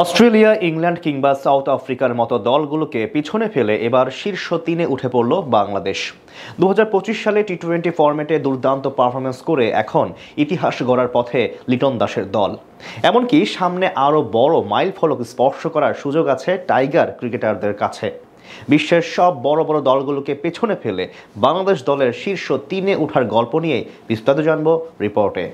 Australia, England কিংবা south আফ্রিকার মতো দলগুলোকে পিছনে ফেলে এবার শীর্ষ ৩-এ উঠে পড়ল বাংলাদেশ। ২০২৫ সালে টি-20 ফরম্যাটে দুর্দান্ত পারফরমেন্স করে এখন ইতিহাস গড়ার পথে লিটন দাসের দল। এমনকি সামনে আরও বড় মাইলফলক স্পর্শ করার সুযোগ আছে টাইগার ক্রিকেটারদের কাছে। বিশ্বের সব বড় বড় দলগুলোকে পেছনে ফেলে বাংলাদেশ দলের শীর্ষ ৩-এ ওঠার গল্প নিয়ে বিস্তারিত জানব রিপোর্টে।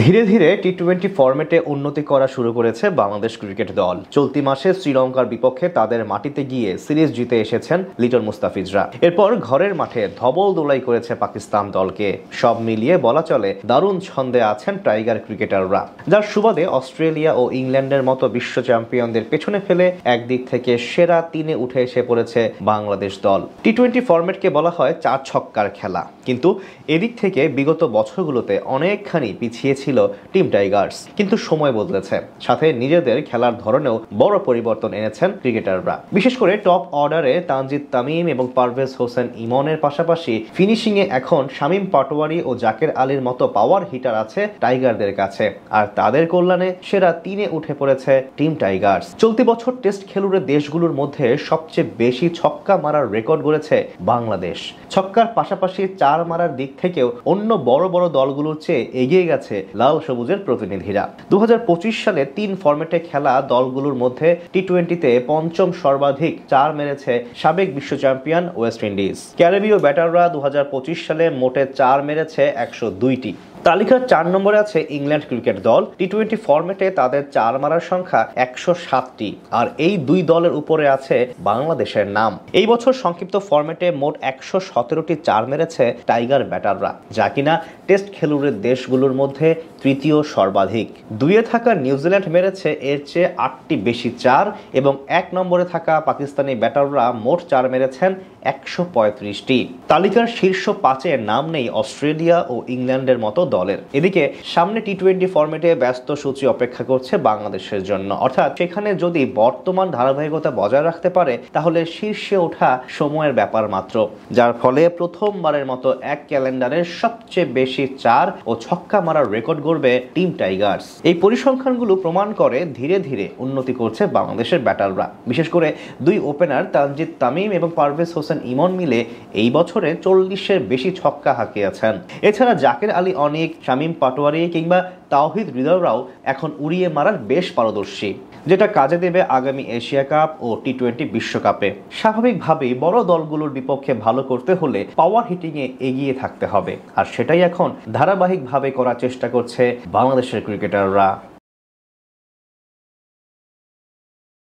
ধীরে ধীরে টি-20 ফরম্যাটে উন্নতি করা শুরু করেছে বাংলাদেশ ক্রিকেট দল। চলতি মাসে শ্রীলঙ্কার বিপক্ষে তাদের মাটিতে গিয়ে সিরিজ জিতে এসেছেন লিটন মুস্তাফিজরা। এরপর ঘরের মাঠে ধবল দোলাই করেছে পাকিস্তান দলকে। সব মিলিয়ে বলা চলে দারুণ ছন্দে আছেন টাইগার ক্রিকেটাররা, যার সুবাদে অস্ট্রেলিয়া ও ইংল্যান্ডের মতো বিশ্ব চ্যাম্পিয়নদের পেছনে ফেলে একদিক থেকে সেরা ৩-এ উঠে এসে পড়েছে বাংলাদেশ দল। টি-20 ফরম্যাটকে বলা হয় ৪ ছক্কার খেলা, কিন্তু এদিক থেকে বিগত বছরগুলোতে অনেকখানি পিছিয়ে ছিল টিম টাইগার্স। কিন্তু সময় বদলেছে, সাথে নিজেদের খেলার ধরনেও বড় পরিবর্তন এনেছেন ক্রিকেটাররা। বিশেষ করে টপ অর্ডারে তানজিদ তামিম এবং পারভেজ হোসেন ইমনের পাশাপাশি ফিনিশিংয়ে এখন শামীম পাটোয়ারি ও জাকের আলীর মতো পাওয়ার হিটার আছে টাইগারদের কাছে। আর তাদের কল্যাণে সেরা ৩-এ উঠে পড়েছে টিম টাইগার্স। চলতি বছর টেস্ট খেলুড়ে দেশগুলোর মধ্যে সবচেয়ে বেশি ছক্কা মারার রেকর্ড গড়েছে বাংলাদেশ। ছক্কার পাশাপাশি ৪ মারার দিক থেকেও অন্য বড় বড় দলগুলোর চেয়ে এগিয়ে গেছে লাল সবুজের প্রতিনিধিরা। ২০২৫ সালে ৩ ফরম্যাটে খেলা দলগুলোর মধ্যে টি-20তে পঞ্চম সর্বাধিক ৪ মেরেছে সাবেক বিশ্ব চ্যাম্পিয়ন ওয়েস্ট ইন্ডিজ। ক্যারিবীয় ব্যাটাররা ২০২৫ সালে মোটে ৪ মেরেছে ১০২টি। তালিকার ৪ নম্বরে আছে ইংল্যান্ড ক্রিকেট দল। টি-20 ফরম্যাটে তাদের ৪ মারার সংখ্যা ১০৭টি, আর এই দুই দলের উপরে আছে বাংলাদেশের নাম। এই বছর সংক্ষিপ্ত ফরম্যাটে মোট ১১৭টি ৪ মেরেছে টাইগার ব্যাটাররা, যা কিনা টেস্ট খেলুড়ের দেশগুলোর মধ্যে তৃতীয় সর্বাধিক। ২-এ থাকা নিউজিল্যান্ড মেরেছে এর চেয়ে ৮টি বেশি ৪, এবং ১ নম্বরে থাকা পাকিস্তানি ব্যাটাররা মোট ৪ মেরেছেন ১৩৫টি। তালিকার শীর্ষ ৫-এ নাম নেই অস্ট্রেলিয়া ও ইংল্যান্ডের মতো দলের। এদিকে সামনে টি-20 ফরম্যাটে ব্যস্ত সূচি অপেক্ষা করছে বাংলাদেশের জন্য, অর্থাৎ সেখানে যদি বর্তমান ধারাবাহিকতা বজায় রাখতে পারে তাহলে শীর্ষে ওঠা সময়ের ব্যাপার মাত্র, যার ফলে প্রথমবারের মতো এক ক্যালেন্ডারের সবচেয়ে বেশি ৪ ও ছক্কা মারার রেকর্ড গড়বে টিম টাইগার্স। এই পরিসংখ্যানগুলো প্রমাণ করে ধীরে ধীরে উন্নতি করছে বাংলাদেশের ব্যাটাররা। বিশেষ করে দুই ওপেনার তানজিদ তামিম এবং পারভেজ হোসেন ইমন মিলে এই বছরে ৪০-এর বেশি ছক্কা হাঁকিয়েছেন। এছাড়া জাকের আলী অনেক, শামীম পাটোয়ারি কিংবা তাওহিদ হৃদয়রাও এখন উড়িয়ে মারার বেশ পারদর্শী, যেটা কাজে দেবে আগামী এশিয়া কাপ ও টি-20 বিশ্বকাপে। স্বাভাবিকভাবেই বড় দলগুলোর বিপক্ষে ভালো করতে হলে পাওয়ার হিটিংয়ে এগিয়ে থাকতে হবে, আর সেটাই এখন ধারাবাহিকভাবে করার চেষ্টা করছে বাংলাদেশের ক্রিকেটাররা।